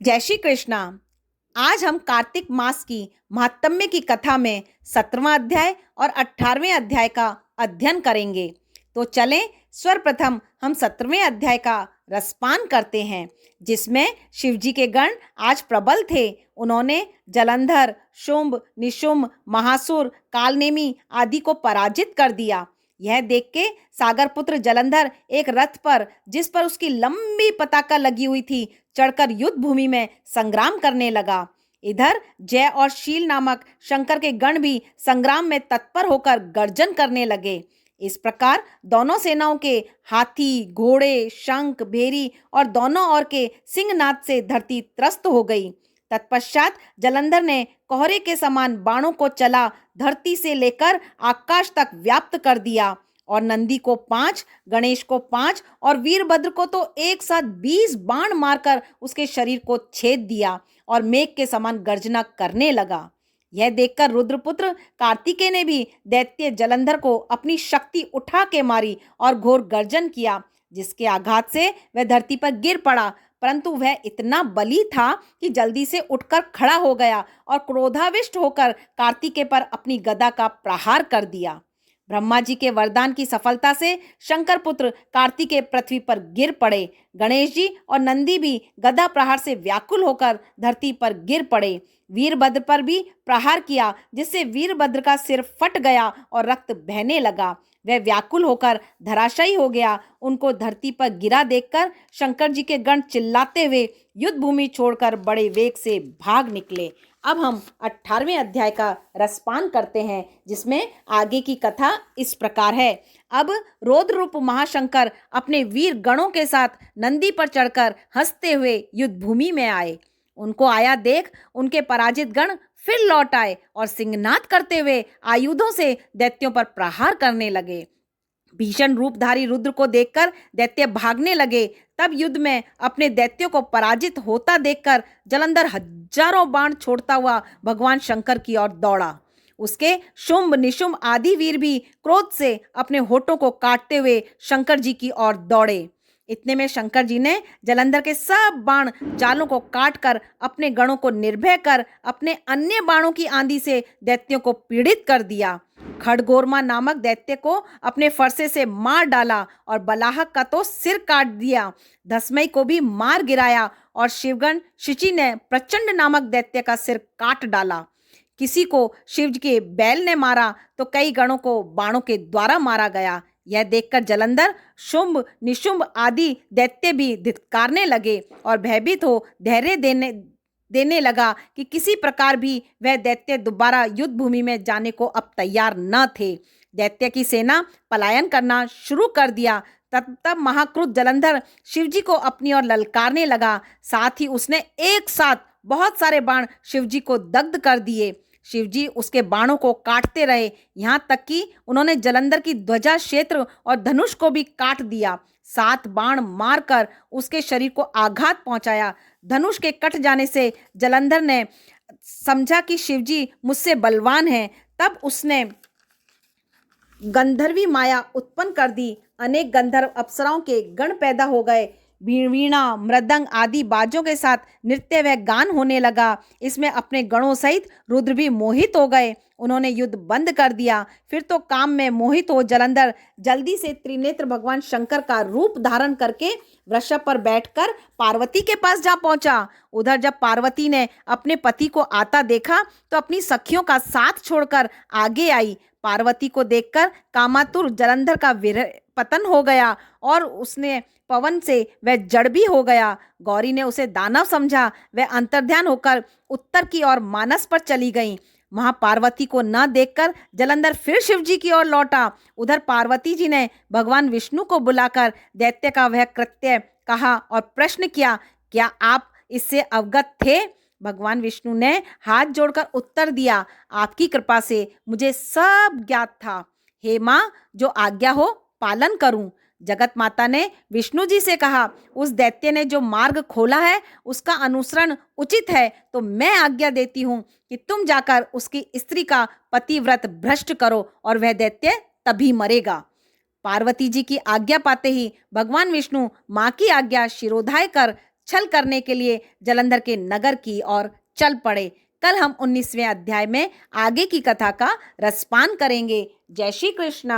जय श्री कृष्णा। आज हम कार्तिक मास की महात्म्य की कथा में 17वां अध्याय और 18वें अध्याय का अध्ययन करेंगे। तो चलें सर्वप्रथम हम 17वें अध्याय का रसपान करते हैं, जिसमें शिवजी के गण आज प्रबल थे। उन्होंने जलंधर, शुंभ, निशुंभ, महासुर, कालनेमी आदि को पराजित कर दिया। यह देख के सागर पुत्र जलंधर एक रथ पर, जिस पर उसकी लंबी पताका लगी हुई थी, चढ़कर युद्ध भूमि में संग्राम करने लगा। इधर जय और शील नामक शंकर के गण भी संग्राम में तत्पर होकर गर्जन करने लगे। इस प्रकार दोनों सेनाओं के हाथी, घोड़े, शंख, भेरी और दोनों ओर के सिंहनाद से धरती त्रस्त हो गई। तत्पश्चात जलंधर ने कोहरे के समान बाणों को चला धरती से लेकर आकाश तक व्याप्त कर दिया और नंदी को 5, गणेश को 5 और वीरभद्र को तो एक साथ 20 बाण मारकर उसके शरीर को छेद दिया और मेघ के समान गर्जना करने लगा। यह देखकर रुद्रपुत्र कार्तिकेय ने भी दैत्य जलंधर को अपनी शक्ति उठा के मारी और घोर गर्जन किया, जिसके आघात से वह धरती पर गिर पड़ा। परंतु वह इतना बली था कि जल्दी से उठकर खड़ा हो गया और क्रोधाविष्ट होकर कार्तिकेय पर अपनी गदा का प्रहार कर दिया। ब्रह्मा जी के वरदान की सफलता से शंकर पुत्र कार्तिकेय पृथ्वी पर गिर पड़े। गणेश जी और नंदी भी गदा प्रहार से व्याकुल होकर धरती पर गिर पड़े। वीरभद्र पर भी प्रहार किया, जिससे वीरभद्र का सिर फट गया और रक्त बहने लगा। वह व्याकुल होकर धराशायी हो गया। उनको धरती पर गिरा देखकर शंकर जी के गण चिल्लाते हुए युद्ध भूमि छोड़कर बड़े वेग से भाग निकले। अब हम 18वें अध्याय का रसपान करते हैं, जिसमें आगे की कथा इस प्रकार है। अब रौद्र रूप महाशंकर अपने वीर गणों के साथ नंदी पर चढ़कर हंसते हुए युद्ध भूमि में आए। उनको आया देख उनके पराजित गण फिर लौट आए और सिंहनाद करते हुए आयुधों से दैत्यों पर प्रहार करने लगे। भीषण रूपधारी रुद्र को देखकर दैत्य भागने लगे। तब युद्ध में अपने दैत्यों को पराजित होता देखकर जलंधर हजारों बाण छोड़ता हुआ भगवान शंकर की ओर दौड़ा। उसके शुंभ, निशुंभ आदि वीर भी क्रोध से अपने होठों को काटते हुए शंकर जी की ओर दौड़े। इतने में शंकर जी ने जलंधर के सब बाण जालों को काटकर अपने गणों को निर्भय कर अपने अन्य बाणों की आंधी से दैत्यों को पीड़ित कर दिया। खड़गोरमा नामक दैत्य को अपने फरसे से मार डाला और बलाहक का तो सिर काट दिया। धसमई को भी मार गिराया और शिवगण शिची ने प्रचंड नामक दैत्य का सिर काट डाला। किसी को शिव के बैल ने मारा तो कई गणों को बाणों के द्वारा मारा गया। यह देखकर जलंधर, शुंभ, निशुंभ आदि दैत्य भी धिक्कारने लगे और भयभीत हो धैर्य देने लगा कि किसी प्रकार भी वह दैत्य दोबारा युद्ध भूमि में जाने को अब तैयार न थे। दैत्य की सेना पलायन करना शुरू कर दिया। तब महाक्रुद्ध जलंधर शिवजी को अपनी ओर ललकारने लगा। साथ ही उसने एक साथ बहुत सारे बाण शिवजी को दग्ध कर दिए। शिवजी उसके बाणों को काटते रहे, यहाँ तक कि उन्होंने जलंधर की ध्वजा क्षेत्र और धनुष को भी काट दिया। 7 बाण मारकर उसके शरीर को आघात पहुंचाया। धनुष के कट जाने से जलंधर ने समझा कि शिवजी मुझसे बलवान हैं। तब उसने गंधर्वी माया उत्पन्न कर दी। अनेक गंधर्व अप्सराओं के गण पैदा हो गए। वीणा, मृदंग आदि बाजों के साथ नृत्य व गान होने लगा। इसमें अपने गणों सहित रुद्र भी मोहित हो गए। उन्होंने युद्ध बंद कर दिया। फिर तो काम में मोहित हो जलंधर जल्दी से त्रिनेत्र भगवान शंकर का रूप धारण करके वृषभ पर बैठकर पार्वती के पास जा पहुंचा। उधर जब पार्वती ने अपने पति को आता देखा तो अपनी सखियों का साथ छोड़कर आगे आई। पार्वती को देखकर कामातुर जलंधर का पतन हो गया और उसने पवन से वह जड़ भी हो गया। गौरी ने उसे दानव समझा। वह अंतर्ध्यान होकर उत्तर की ओर मानस पर चली गई। वहां पार्वती को न देखकर जलंधर फिर शिवजी की ओर लौटा। उधर पार्वती जी ने भगवान विष्णु को बुलाकर दैत्य का वह कृत्य कहा और प्रश्न किया, क्या आप इससे अवगत थे? भगवान विष्णु ने हाथ जोड़कर उत्तर दिया, आपकी कृपा से मुझे सब ज्ञात था। हे माँ, जो आज्ञा हो पालन करूं। जगत माता ने विष्णु जी से कहा, उस दैत्य ने जो मार्ग खोला है उसका अनुसरण उचित है, तो मैं आज्ञा देती हूँ कि तुम जाकर उसकी स्त्री का पतिव्रत भ्रष्ट करो और वह दैत्य तभी मरेगा। पार्वती जी की आज्ञा पाते ही भगवान विष्णु माँ की आज्ञा शिरोधार्य कर छल करने के लिए जालंधर के नगर की ओर चल पड़े। कल हम 19वें अध्याय में आगे की कथा का रसपान करेंगे। जय श्री कृष्ण।